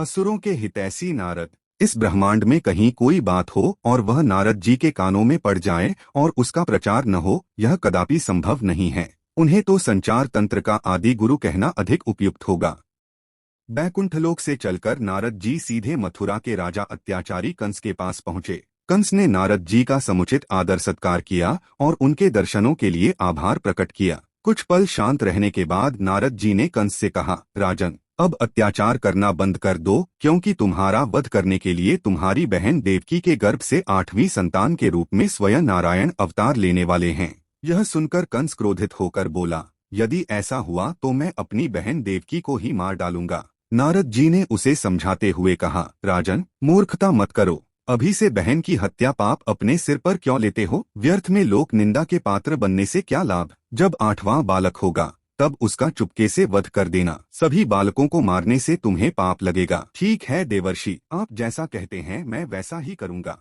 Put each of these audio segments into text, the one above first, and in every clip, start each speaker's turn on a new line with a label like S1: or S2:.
S1: असुरों के हितैषी नारद। इस ब्रह्मांड में कहीं कोई बात हो और वह नारद जी के कानों में पड़ जाए और उसका प्रचार न हो, यह कदापि संभव नहीं है। उन्हें तो संचार तंत्र का आदि गुरु कहना अधिक उपयुक्त होगा। बैकुंठलोक से चलकर नारद जी सीधे मथुरा के राजा अत्याचारी कंस के पास पहुंचे। कंस ने नारद जी का समुचित आदर सत्कार किया और उनके दर्शनों के लिए आभार प्रकट किया। कुछ पल शांत रहने के बाद नारद जी ने कंस से कहा, राजन, अब अत्याचार करना बंद कर दो, क्योंकि तुम्हारा वध करने के लिए तुम्हारी बहन देवकी के गर्भ से 8वीं संतान के रूप में स्वयं नारायण अवतार लेने वाले हैं। यह सुनकर कंस क्रोधित होकर बोला, यदि ऐसा हुआ तो मैं अपनी बहन देवकी को ही मार डालूंगा। नारद जी ने उसे समझाते हुए कहा, राजन, मूर्खता मत करो। अभी से बहन की हत्या पाप अपने सिर पर क्यों लेते हो? व्यर्थ में लोक निंदा के पात्र बनने से क्या लाभ? जब 8वां बालक होगा तब उसका चुपके से वध कर देना। सभी बालकों को मारने से तुम्हें पाप लगेगा। ठीक है देवर्षि, आप जैसा कहते हैं मैं वैसा ही करूंगा,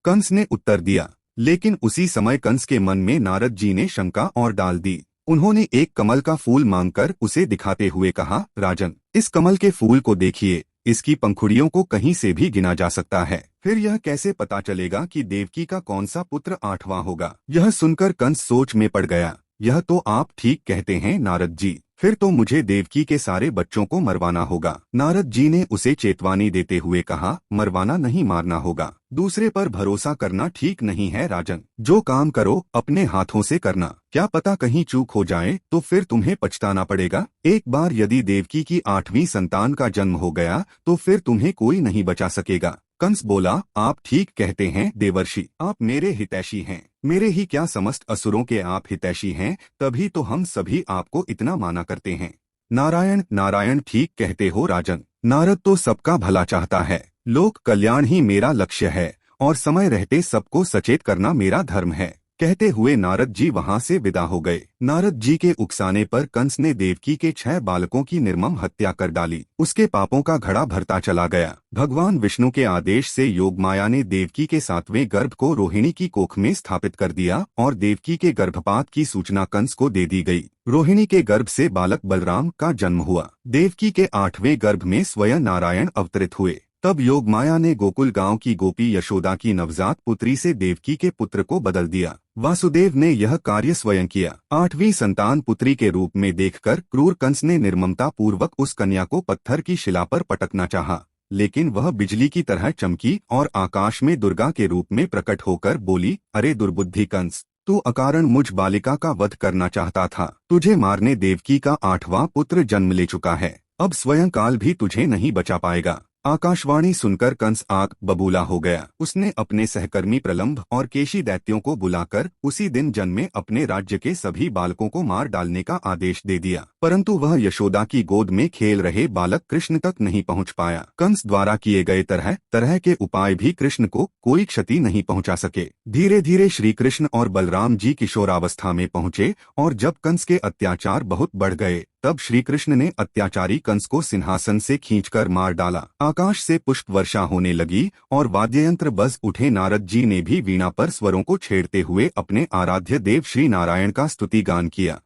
S1: कंस ने उत्तर दिया। लेकिन उसी समय कंस के मन में नारद जी ने शंका और डाल दी। उन्होंने एक कमल का फूल मांगकर उसे दिखाते हुए कहा, राजन, इस कमल के फूल को देखिए, इसकी पंखुड़ियों को कहीं से भी गिना जा सकता है। फिर यह कैसे पता चलेगा कि देवकी का कौन सा पुत्र 8वां होगा? यह सुनकर कंस सोच में पड़ गया। यह तो आप ठीक कहते हैं नारद जी, फिर तो मुझे देवकी के सारे बच्चों को मरवाना होगा। नारद जी ने उसे चेतावनी देते हुए कहा, मरवाना नहीं, मारना होगा। दूसरे पर भरोसा करना ठीक नहीं है राजन। जो काम करो अपने हाथों से करना। क्या पता कहीं चूक हो जाए तो फिर तुम्हें पछताना पड़ेगा। एक बार यदि देवकी की 8वीं संतान का जन्म हो गया तो फिर तुम्हें कोई नहीं बचा सकेगा। कंस बोला, आप ठीक कहते हैं देवर्षि, आप मेरे हितैषी हैं। मेरे ही क्या, समस्त असुरों के आप हितैषी हैं, तभी तो हम सभी आपको इतना माना करते हैं। नारायण नारायण, ठीक कहते हो राजन। नारद तो सबका भला चाहता है। लोक कल्याण ही मेरा लक्ष्य है और समय रहते सबको सचेत करना मेरा धर्म है। कहते हुए नारद जी वहां से विदा हो गए। नारद जी के उकसाने पर कंस ने देवकी के 6 बालकों की निर्मम हत्या कर डाली। उसके पापों का घड़ा भरता चला गया। भगवान विष्णु के आदेश से योगमाया ने देवकी के 7वें गर्भ को रोहिणी की कोख में स्थापित कर दिया और देवकी के गर्भपात की सूचना कंस को दे दी गई। रोहिणी के गर्भ से बालक बलराम का जन्म हुआ। देवकी के 8वें गर्भ में स्वयं नारायण अवतरित हुए। तब योगमाया ने गोकुल गांव की गोपी यशोदा की नवजात पुत्री से देवकी के पुत्र को बदल दिया। वासुदेव ने यह कार्य स्वयं किया। 8वीं संतान पुत्री के रूप में देखकर क्रूर कंस ने निर्ममता पूर्वक उस कन्या को पत्थर की शिला पर पटकना चाहा, लेकिन वह बिजली की तरह चमकी और आकाश में दुर्गा के रूप में प्रकट होकर बोली, अरे दुर्बुद्धि कंस, तू अकारण मुझ बालिका का वध करना चाहता था। तुझे मारने देवकी का 8वां पुत्र जन्म ले चुका है। अब स्वयं काल भी तुझे नहीं बचा पाएगा। आकाशवाणी सुनकर कंस आग बबूला हो गया। उसने अपने सहकर्मी प्रलंभ और केशी दैत्यों को बुलाकर उसी दिन जन्मे अपने राज्य के सभी बालकों को मार डालने का आदेश दे दिया, परंतु वह यशोदा की गोद में खेल रहे बालक कृष्ण तक नहीं पहुंच पाया। कंस द्वारा किए गए तरह तरह के उपाय भी कृष्ण को कोई क्षति नहीं पहुंचा सके। धीरे धीरे श्री कृष्ण और बलराम जी किशोरावस्था में पहुंचे और जब कंस के अत्याचार बहुत बढ़ गए तब श्री कृष्ण ने अत्याचारी कंस को सिंहासन से खींचकर मार डाला। आकाश से पुष्प वर्षा होने लगी और वाद्ययंत्र बज उठे। नारद जी ने भी वीणा पर स्वरों को छेड़ते हुए अपने आराध्य देव श्री नारायण का स्तुति गान किया।